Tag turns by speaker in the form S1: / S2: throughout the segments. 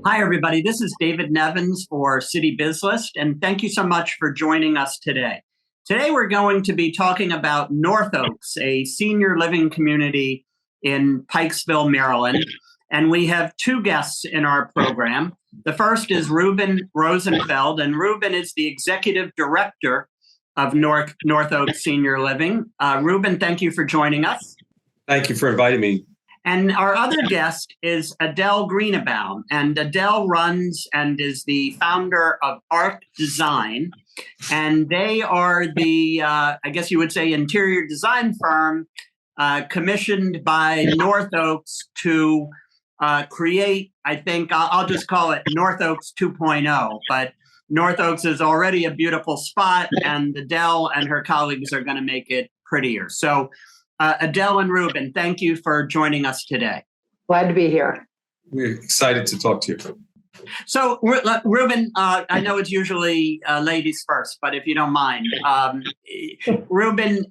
S1: Hi, everybody. This is David Nevins for Citybiz List, and thank you so much for joining us today. Today, we're going to be talking about North Oaks, a senior living community in Pikesville, Maryland. And we have two guests in our program. The first is Reuben Rosenfeld, and Reuben is the executive director of North Oaks Senior Living. Reuben, thank you for joining us.
S2: Thank you for inviting me.
S1: And our other guest is Adele Greenebaum, and Adele runs and is the founder of ARK Design, and they are the, I guess you would say, interior design firm commissioned by North Oaks to create, I think, I'll just call it North Oaks 2.0, but North Oaks is already a beautiful spot, and Adele and her colleagues are going to make it prettier. So Adele and Reuben, thank you for joining us today.
S3: Glad to be here.
S2: We're excited to talk to you.
S1: So, Reuben, I know it's usually ladies first, but if you don't mind, Reuben,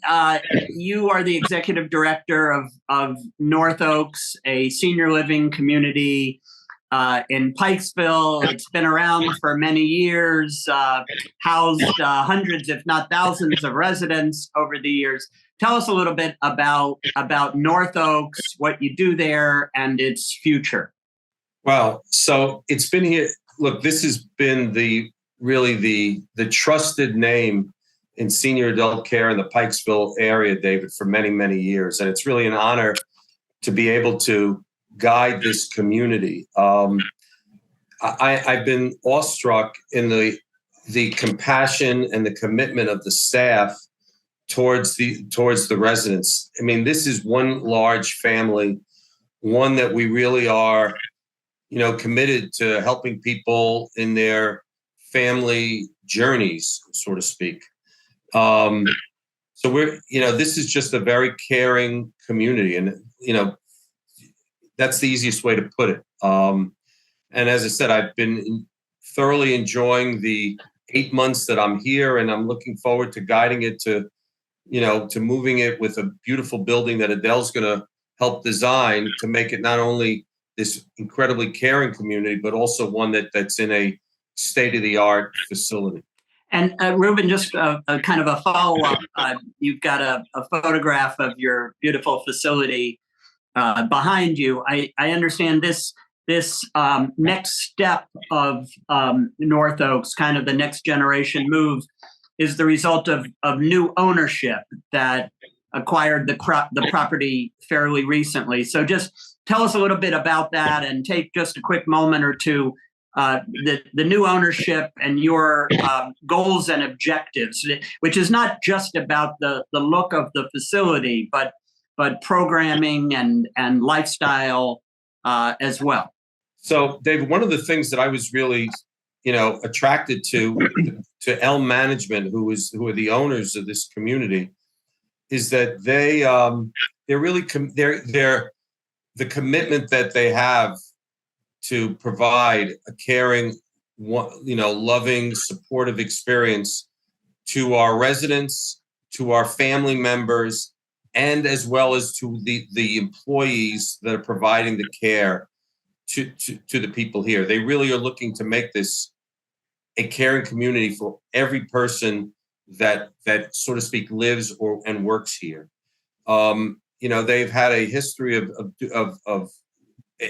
S1: you are the executive director of North Oaks, a senior living community in Pikesville. It's been around for many years, housed hundreds, if not thousands, of residents over the years. Tell us a little bit about North Oaks, what you do there, and its future.
S2: Well, so it's been here. Look, this has been the trusted name in senior adult care in the Pikesville area, David, for many, many years. And it's really an honor to be able to guide this community. I've been awestruck in the compassion and the commitment of the staff towards the residents. I mean, this is one large family, one that we really are, committed to helping people in their family journeys, so to speak. So this is just a very caring community, and that's the easiest way to put it. And as I said, I've been thoroughly enjoying the 8 months that I'm here, and I'm looking forward to guiding it to moving it with a beautiful building that Adele's going to help design to make it not only this incredibly caring community, but also one that's in a state-of-the-art facility.
S1: And Reuben, just a kind of a follow-up. You've got a photograph of your beautiful facility behind you. I understand this next step of North Oaks, kind of the next generation move, is the result of new ownership that acquired the property fairly recently. So just tell us a little bit about that, and take just a quick moment or two, the new ownership and your goals and objectives, which is not just about the look of the facility, but programming and lifestyle as well.
S2: So, David, one of the things that I was really attracted to L Management, who are the owners of this community, is that they're really the commitment that they have to provide a caring, loving, supportive experience to our residents, to our family members, and as well as to the employees that are providing the care to the people here. They really are looking to make this a caring community for every person that so to speak lives and works here. They've had a history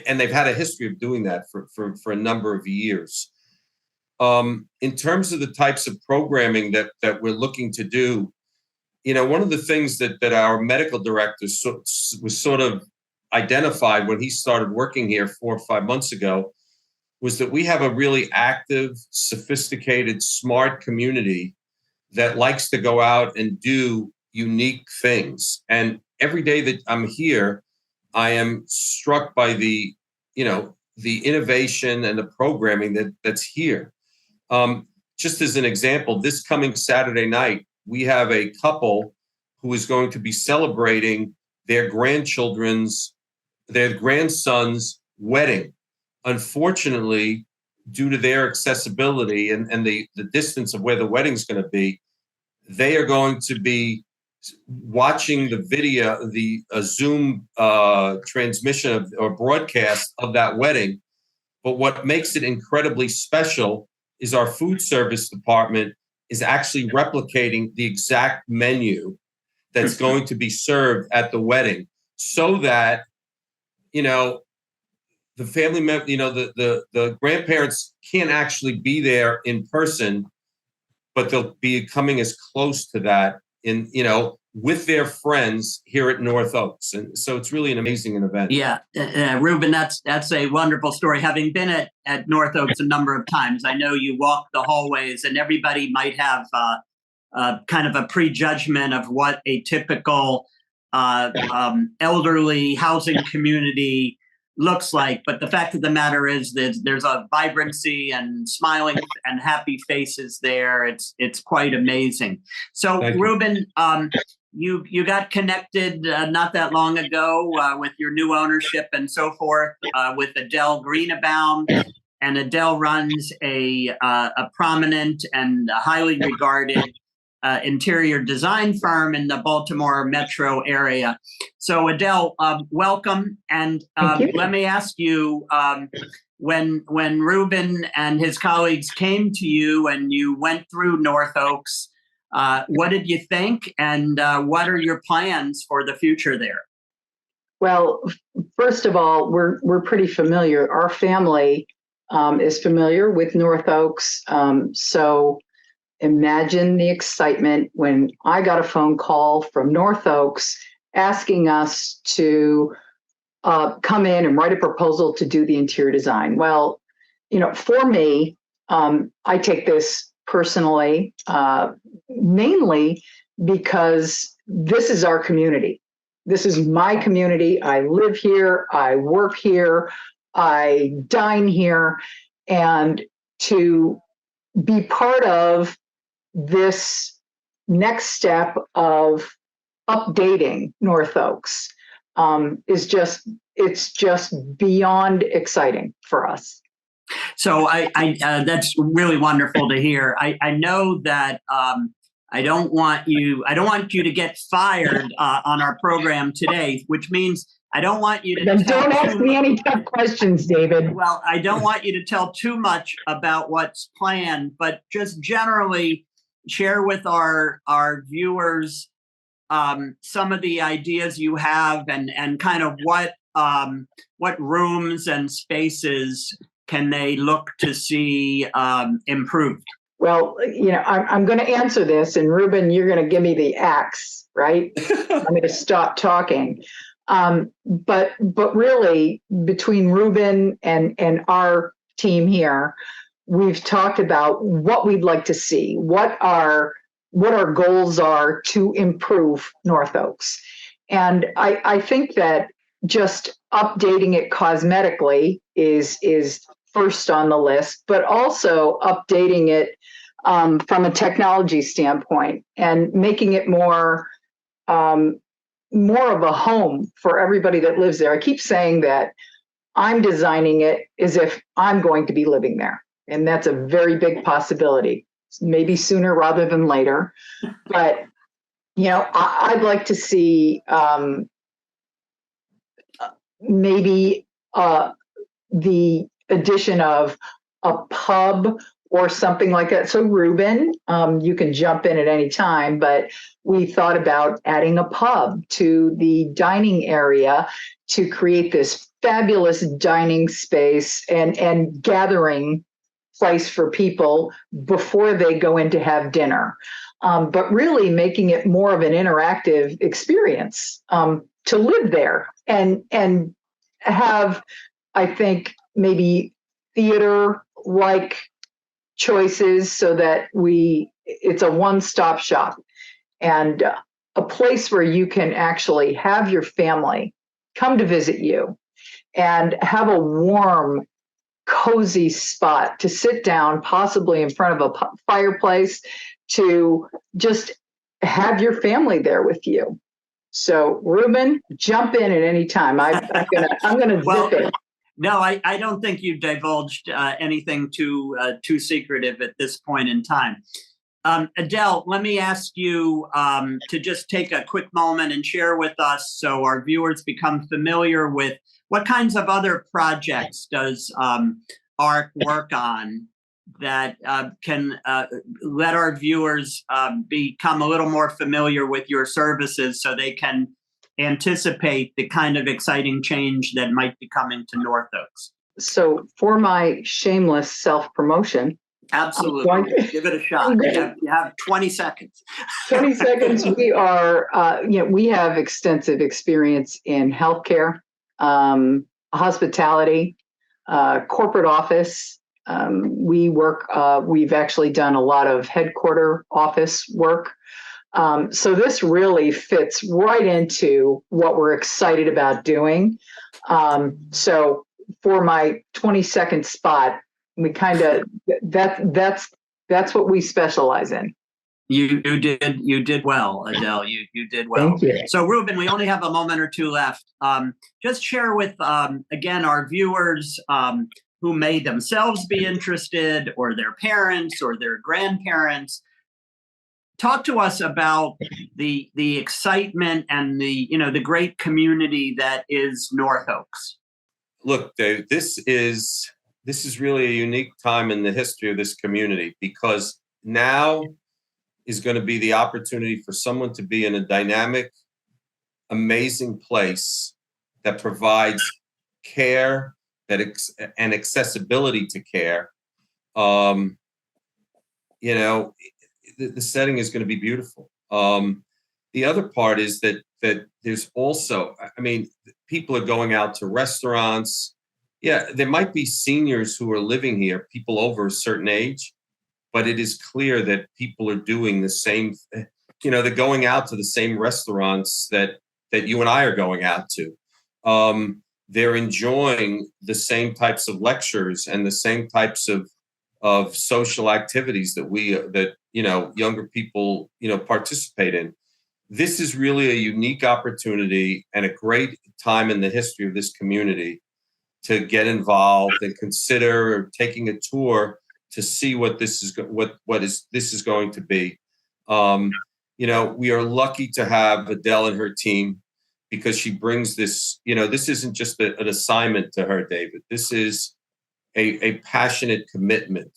S2: and they've had a history of doing that for a number of years. In terms of the types of programming that we're looking to do, one of the things that our medical director was sort of identified when he started working here 4 or 5 months ago was that we have a really active, sophisticated, smart community that likes to go out and do unique things. And every day that I'm here, I am struck by the innovation and the programming that's here. Just as an example, this coming Saturday night, we have a couple who is going to be celebrating their grandson's wedding. Unfortunately, due to their accessibility and the distance of where the wedding's going to be, they are going to be watching the video, the Zoom transmission or broadcast of that wedding But what makes it incredibly special is our food service department is actually replicating the exact menu that's going to be served at the wedding, so that, you know, the family member, you know, the grandparents can't actually be there in person, but they'll be coming as close to that in, you know, with their friends here at North Oaks. And so it's really an amazing event.
S1: Yeah, Reuben, that's a wonderful story. Having been at North Oaks a number of times, I know you walk the hallways, and everybody might have kind of a prejudgment of what a typical elderly housing community looks like. But the fact of the matter is that there's a vibrancy and smiling and happy faces there. It's quite amazing. So, Reuben, you got connected not that long ago with your new ownership and so forth with Adele Greenebaum, and Adele runs a prominent and highly regarded interior design firm in the Baltimore metro area. So Adele, welcome. And let me ask you, when Reuben and his colleagues came to you and you went through North Oaks, what did you think, and what are your plans for the future there?
S3: Well, first of all, we're pretty familiar. Our family is familiar with North Oaks, so imagine the excitement when I got a phone call from North Oaks asking us to come in and write a proposal to do the interior design. Well, you know, for me, I take this personally, mainly because this is our community. This is my community. I live here, I work here, I dine here, and to be part of this next step of updating North Oaks is just beyond exciting for us.
S1: So I that's really wonderful to hear. I know that I don't want you to get fired on our program today, which means I don't want you to
S3: don't ask me any tough questions, David.
S1: Well, I don't want you to tell too much about what's planned, but just generally share with our viewers some of the ideas you have, and kind of what rooms and spaces can they look to see improved.
S3: Well, you know, I'm going to answer this, and Reuben, you're going to give me the axe, right? I'm going to stop talking. But really, between Reuben and our team here, we've talked about what we'd like to see, what our goals are to improve North Oaks. And I think that just updating it cosmetically is first on the list, but also updating it from a technology standpoint and making it more of a home for everybody that lives there. I keep saying that I'm designing it as if I'm going to be living there, and that's a very big possibility. Maybe sooner rather than later, but you know, I'd like to see maybe the addition of a pub or something like that. So Reuben, you can jump in at any time, but we thought about adding a pub to the dining area to create this fabulous dining space and gathering place for people before they go in to have dinner. But really making it more of an interactive experience to live there and have, I think, maybe theater-like choices so that it's a one-stop shop and a place where you can actually have your family come to visit you and have a warm, cozy spot to sit down, possibly in front of a fireplace, to just have your family there with you. So, Reuben, jump in at any time. I'm gonna zip it.
S1: No, I don't think you've divulged anything too secretive at this point in time. Adele, let me ask you to just take a quick moment and share with us, so our viewers become familiar with, what kinds of other projects does ARK work on that can let our viewers become a little more familiar with your services, so they can anticipate the kind of exciting change that might be coming to North Oaks?
S3: So for my shameless self-promotion,
S1: Absolutely. Give it a shot. You have 20 seconds.
S3: 20 seconds. We are, we have extensive experience in healthcare, hospitality, corporate office. We work, we've actually done a lot of headquarter office work. So this really fits right into what we're excited about doing. So for my 20-second spot, we kind of, that's what we specialize in.
S1: You did well, Adele. You did well.
S3: Thank you.
S1: So Reuben, we only have a moment or two left. Just share with again our viewers who may themselves be interested, or their parents or their grandparents. Talk to us about the excitement and the great community that is North Oaks.
S2: Look, Dave, this is really a unique time in the history of this community, because now is going to be the opportunity for someone to be in a dynamic, amazing place that provides care and accessibility to care. The setting is going to be beautiful. The other part is that there's also, people are going out to restaurants. Yeah, there might be seniors who are living here, people over a certain age, but it is clear that people are doing the same, they're going out to the same restaurants that you and I are going out to. They're enjoying the same types of lectures and the same types of social activities that younger people, participate in. This is really a unique opportunity and a great time in the history of this community to get involved and consider taking a tour to see what this is going to be. We are lucky to have Adele and her team, because she brings this. This isn't just an assignment to her, David. This is a passionate commitment,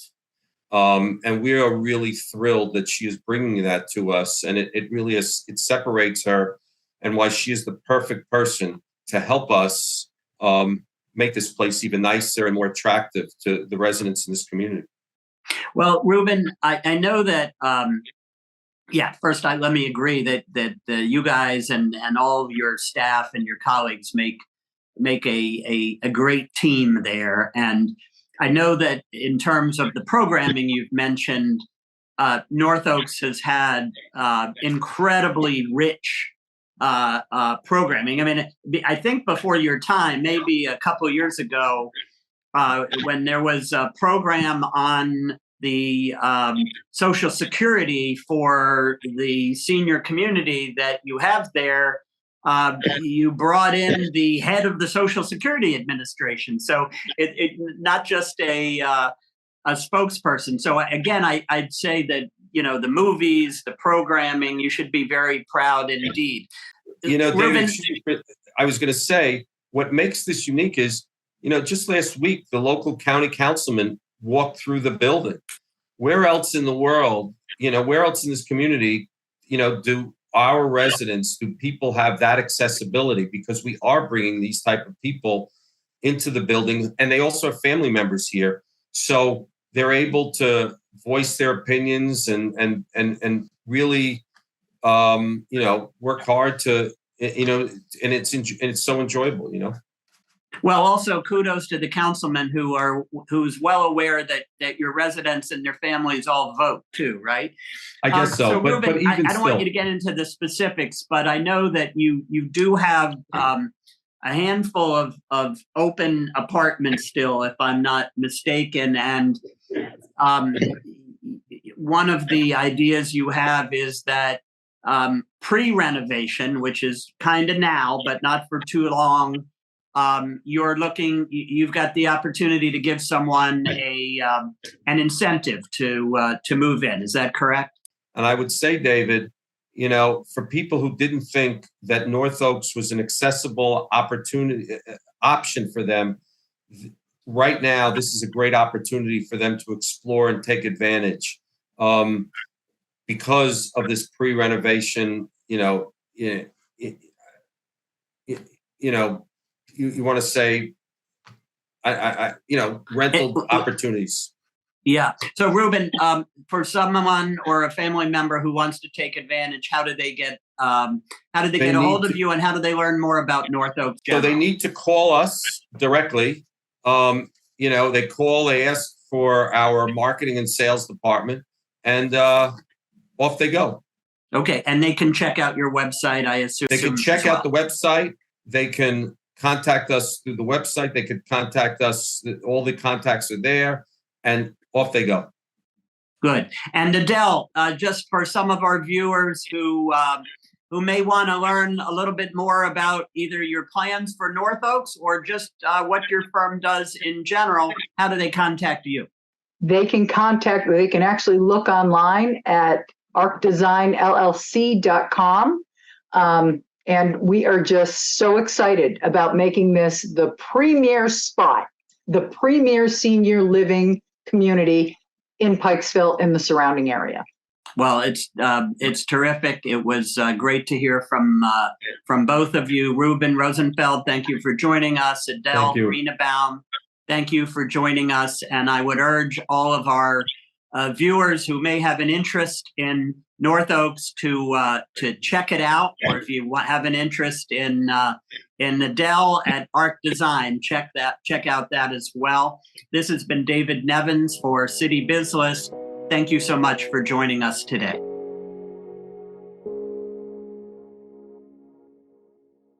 S2: and we are really thrilled that she is bringing that to us. And it really is. It separates her, and why she is the perfect person to help us make this place even nicer and more attractive to the residents in this community.
S1: Well, Reuben, I know that, first, let me agree that you guys and all of your staff and your colleagues make a great team there. And I know that in terms of the programming you've mentioned, North Oaks has had incredibly rich programming. I think before your time, maybe a couple of years ago, when there was a program on the Social Security for the senior community that you have there, you brought in the head of the Social Security Administration. So it not just a spokesperson. So again, I'd say that, the movies, the programming, you should be very proud indeed.
S2: David, I was going to say, what makes this unique is, just last week, the local county councilman walked through the building. Where else in the world, where else in this community, do our residents, do people have that accessibility? Because we are bringing these type of people into the building, and they also have family members here. So they're able to voice their opinions and really, work hard to, and it's so enjoyable,
S1: Well, also kudos to the councilman who's well aware that your residents and their families all vote too, right?
S2: I guess so. But
S1: Reuben,
S2: even
S1: I don't want you to get into the specifics, but I know that you do have a handful of open apartments still, if I'm not mistaken, and one of the ideas you have is that pre-renovation, which is kind of now, but not for too long, you've got the opportunity to give someone an incentive to move in. Is that correct?
S2: And I would say, David, for people who didn't think that North Oaks was an accessible option for them, right now, this is a great opportunity for them to explore and take advantage because of this pre-renovation, you want to say, rental opportunities.
S1: Yeah. So Reuben, for someone or a family member who wants to take advantage, how do they get a hold of you, and how do they learn more about North Oaks General?
S2: So they need to call us directly. They call, they ask for our marketing and sales department, and off they go.
S1: Okay. And they can check out your website, I assume.
S2: They can check out the website. They can contact us through the website. They could contact us. All the contacts are there, and off they go.
S1: Good. And Adele, just for some of our viewers who may want to learn a little bit more about either your plans for North Oaks or just what your firm does in general, how do they contact you?
S3: They can actually look online at arkdesignllc.com. And we are just so excited about making this the premier spot, the premier senior living community in Pikesville and the surrounding area.
S1: Well, it's terrific. It was great to hear from both of you. Reuben Rosenfeld, thank you for joining us. Adele Greenebaum, thank you for joining us. And I would urge all of our viewers who may have an interest in North Oaks to check it out, or if you have an interest in Adele at ARK Design, check out that as well. This has been David Nevins for Citybiz List. Thank you so much for joining us today.